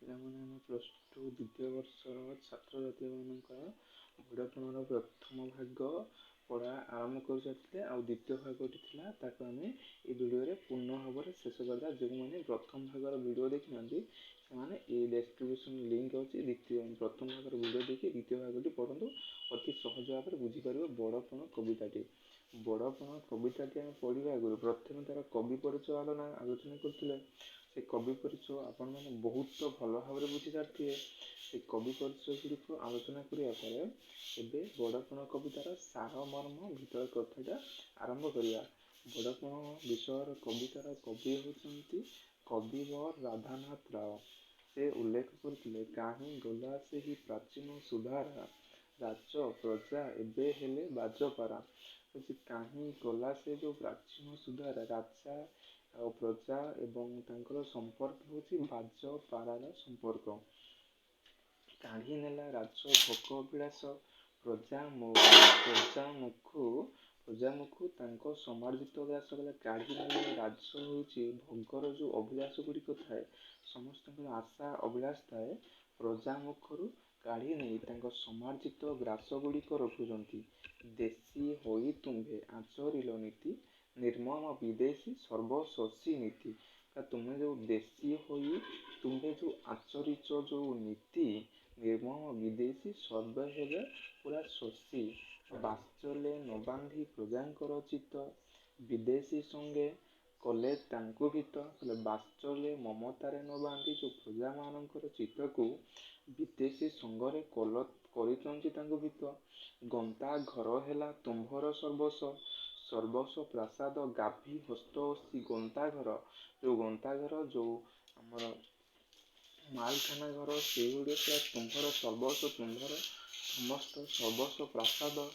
ପିଲାମାନେ ଆମେ +2 ଦ୍ୱିତୀୟ ବର୍ଷର ଛାତ୍ରଛାତ୍ରୀମାନଙ୍କର ବଡ଼ପଣର ପ୍ରଥମ ଭାଗ ପଢ଼ା ଆରମ୍ଭ କରିସାରିଥିଲେ ଆଉ ଦ୍ୱିତୀୟ ଭାଗଟି ଥିଲା ତାକୁ ଆମେ ଏ ଭିଡ଼ିଓରେ ପୂର୍ଣ୍ଣ ଭାବରେ ଶେଷ କରିବା। ଯେଉଁମାନେ ପ୍ରଥମ ଭାଗର ଭିଡ଼ିଓ ଦେଖିନାହାନ୍ତି ସେମାନେ ଏଇ ଡେସ୍କ୍ରିପସନ୍ ଲିଙ୍କ୍ ଅଛି ପ୍ରଥମ ଭାଗର ଭିଡ଼ିଓ ଦେଖି ଦ୍ୱିତୀୟ ଭାଗଟି ପଢ଼ନ୍ତୁ। ଅତି ସହଜ ଭାବରେ ବୁଝିପାରିବେ ବଡ଼ପଣ କବିତାଟି। ବଡ଼ପଣ କବିତାଟି ଆମେ ପଢ଼ିବା ଆଗରୁ ପ୍ରଥମେ ତାର କବି ପରିଚୟ ଆଲୋଚନା କରୁଥିଲେ। ସେ କବି ପରିଚୟ ଆପଣମାନେ ବହୁତ ଭଲ ଭାବରେ ବୁଝି ସାରିଥିବେ। ସେ କବି ପରିଚୟ ଗୁଡ଼ିକୁ ଆଲୋଚନା କରିବା ପରେ ଏବେ ବଡ଼ପଣ କବିତାର ସାରମର୍ମ ଭିତର କଥାଟା ଆରମ୍ଭ କରିବା। ବଡ଼ପଣ ବିଷୟର କବିତାର କବି ହେଉଛନ୍ତି କବିବର ରାଧାନାଥ ରାୟ। ସେ ଉଲ୍ଲେଖ କରିଥିଲେ କାହିଁ ଗଲା ସେହି ପ୍ରାଚୀନ ସୁଧାରା, ରାଜ ପ୍ରଜା ଏବେ ହେଲେ ବାଜପାରା। କାହିଁ ଗଲା ସେ ଯେଉଁ ପ୍ରାଚୀନ ସୁଧାରା, ରାଜା ଆଉ ପ୍ରଜା ଏବଂ ତାଙ୍କର ସମ୍ପର୍କ ହେଉଛି ବାଜପାରାର ସମ୍ପର୍କ। କାଢ଼ି ନେଲା ରାଜ ଭୋଗ ବିଳାସ, ପ୍ରଜାମୁଖୁ ତାଙ୍କ ସମାର୍ଜିତ ଗ୍ରାସ। କଲେ କାଢ଼ି ନେଲେ ରାଜ ହେଉଛି ଭୋଗର ଯେଉଁ ଅଭିଳାଷ ଗୁଡ଼ିକ ଥାଏ, ସମସ୍ତଙ୍କର ଆଶା ଅଭିଳାଷ ଥାଏ, ପ୍ରଜାମୁଖରୁ କାଢ଼ି ନେଇ ତାଙ୍କ ସମାର୍ଜିତ ଗ୍ରାସ ଗୁଡ଼ିକ ରଖୁଛନ୍ତି। ଦେଶୀ ହୋଇ ତୁମ୍ଭେ ଆଚରିଲ ନୀତି, ନିର୍ମମ ବିଦେଶୀ ସର୍ବଶୋଷୀ ନୀତି। ତୁମେ ଯେଉଁ ଦେଶୀ ହୋଇ ତୁମ୍ଭେ ଯେଉଁ ଆଚରିଛ ଯେଉଁ ନୀତି, ନିର୍ମମ ବିଦେଶୀ ସର୍ବ ହେବେ ପୁରା ଶୋଷୀ। ବାତ୍ସଲ୍ୟ ନ ବାନ୍ଧି ପ୍ରଜାଙ୍କର ଚିତ୍ତ, ବିଦେଶୀ ସଙ୍ଗେ କଲେ ତାଙ୍କୁ ଭୀତ। ହେଲେ ବାତ୍ସଲ୍ୟ ମମତାରେ ନ ବାନ୍ଧି ଯେଉଁ ପ୍ରଜାମାନଙ୍କର ଚିତ୍ତକୁ ବିଦେଶୀ ସଙ୍ଗରେ କରିଛନ୍ତି ତାଙ୍କୁ ଭୀତ। ଗନ୍ତା ଘର ହେଲା ତୁମ୍ଭର ସର୍ବସ୍ୱ ପ୍ରାସାଦ ଗାଭୀ ହସ୍ତ ଅସି। ଗନ୍ତାଘର ଯେଉଁ ଆମର ମାଲଖାନା ଘର, ସେଗୁଡ଼ିକ ତୁମ୍ଭର ସର୍ବସ୍ୱ, ତୁମ୍ଭର ସମସ୍ତ ସର୍ବସ୍ୱ ପ୍ରାସାଦ।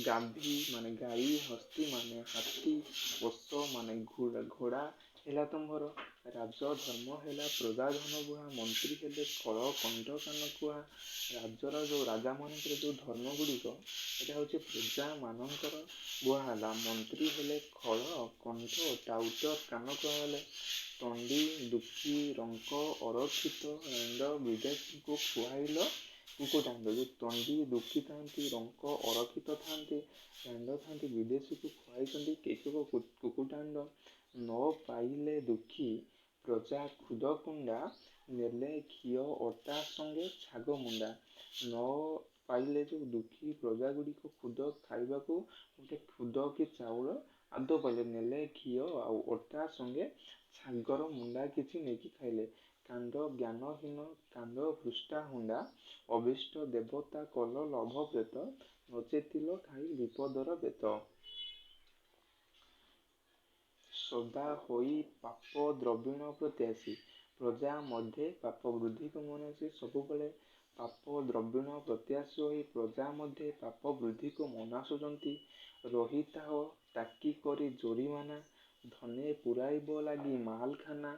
ଗାଭୀ ମାନେ ଗାଈ, ହସ୍ତୀ ମାନେ ହାତୀ, ଅଶ୍ୱ ମାନେ ଘୋଡ଼ା ହେଲା ତୁମ୍ଭର। ରାଜଧର୍ମ ହେଲା ପ୍ରଜାଧନ ବୁହା, ମନ୍ତ୍ରୀ ହେଲେ ଖଳ କଣ୍ଠ କାନ କୁହା। ରାଜାମାନଙ୍କର ଯେଉଁ ଧର୍ମ ଗୁଡ଼ିକ ଏଇଟା ହେଉଛି ପ୍ରଜାମାନଙ୍କର ବୁହା ହେଲା। ମନ୍ତ୍ରୀ ହେଲେ ଖଳ କଣ୍ଠ ଟାଉଟର କାନ କୁହାଗଲେ। ତଣ୍ଡି ଦୁଃଖୀ ରଙ୍କ ଅରକ୍ଷିତ, ରାଣ୍ଡ ବିଦେଶୀଙ୍କୁ ଖୁଆଇଲ କୁକୁଡାଣ୍ଡ। ଯେଉଁ ତଣ୍ଡି ଦୁଃଖୀ ଥାନ୍ତି, ରଙ୍କ ଅରକ୍ଷିତ ଥାନ୍ତି, ରାଣ୍ଡ ଥାନ୍ତି, ବିଦେଶୀକୁ ଖୁଆଇଛନ୍ତି କେତେକ କୁକୁଡାଣ୍ଡ। ନ ପାଇଲେ ଦୁଃଖୀ ପ୍ରଜା ଖୁଦ କୁଣ୍ଡା, ନେଲେ ଘିଅ ଅଟା ସଙ୍ଗେ ଛାଗ ମୁଣ୍ଡା। ନ ପାଇଲେ ଯେଉଁ ଦୁଃଖୀ ପ୍ରଜା ଗୁଡ଼ିକ ଖୁଦ ଖାଇବାକୁ ଗୋଟେ ଖୁଦ କି ଚାଉଳ ଆଦୌ ପାଇଲେ, ନେଲେ ଘିଅ ଆଉ ଅଟା ସଙ୍ଗେ ଛାଗର ମୁଣ୍ଡା କିଛି ନେଇକି ଖାଇଲେ। କାଣ୍ଡ ଜ୍ଞାନହୀନ କାଣ୍ଡ ପୃଷ୍ଠା ହୁଣ୍ଡା, ଅଭୀଷ୍ଟ ଦେବତା କଲ ଲୋଭ ପ୍ରେତ, ନଚେତିଲ ଖାଇ ବିପଦର ବେତ। ସଦା ହୋଇ ପାପ ଦ୍ରବିଣ ପ୍ରତ୍ୟାଶୀ, ପ୍ରଜା ମଧ୍ୟ ପାପ ବୃଦ୍ଧିକୁ ମନାସି। ସବୁବେଳେ ପାପ ଦ୍ରବିଣ ପ୍ରତ୍ୟାଶୀ ହୋଇ ପ୍ରଜା ମଧ୍ୟ ପାପ ବୃଦ୍ଧିକୁ ମନାସୁଛନ୍ତି। ରହିଥାଅ ଟାକି କରି ଜୋରିମାନା, ଧନେ ପୁରାଇବ ଲାଗି ମାଲଖାନା।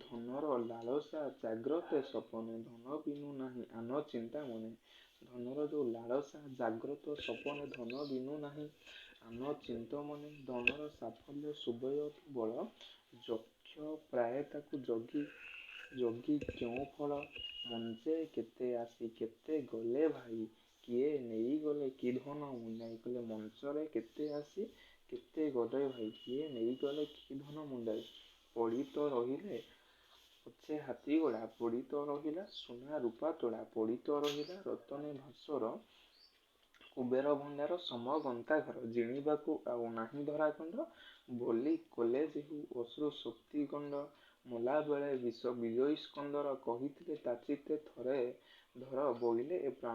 ଧନର ଲାଳସା ଜାଗ୍ରତ ସପନେ, ଧନ ବିନୁ ନାହିଁ ଆନ ଚିନ୍ତା ମନେ। ଧନର ଯେଉଁ ଲାଳସା ଜାଗ୍ରତ ସପନେ, ଧନ ବିନୁ ନାହିଁ ଆନ ଚିନ୍ତ ମନେ। ଧନର ସାଫଲ୍ୟ ସୁବୟ ବଳ, ଯକ୍ଷ ପ୍ରାୟ ତାକୁ ଜଗି କେଉଁ ଫଳ। ମଞ୍ଚେ କେତେ ଆସି କେତେ ଗଲେ ଭାଇ, କିଏ ନେଇଗଲେ କି ଧନ ମୁଣ୍ଡାଇ। କଲେ ମଞ୍ଚରେ କେତେ ଆସି କେତେ ଗଲେ ଭାଇ, କିଏ ନେଇଗଲେ କି ଧନ ମୁଣ୍ଡାଇ। ପଡ଼ି ତ ରହିଲେ ପଛେ ହାତୀ ଘୋଡ଼ା, ପଡ଼ି ତ ରହିଲା ସୁନା ରୂପା ତୋଳା। ପଡ଼ି ତ ରହିଲା ରତନେ ଭାସ୍ୱର, କୁବେର ଭଣ୍ଡାର ସମ ଗନ୍ତାଘର। ଜିଣିବାକୁ ଆଉ ନାହିଁ ଧରାଖଣ୍ଡ, ବୋଲି କଲେ ଯେହୁ ଅଶ୍ରୁ ଶକ୍ତି ଗଣ୍ଡ। ମଲାବେଳେ ବିଜୟୀ ସ୍କନ୍ଦର, କହିଥିଲେ ତାଚିତେ ଥରେ ଧର ବୋଇଲେ ଏ ପ୍ରାଣ।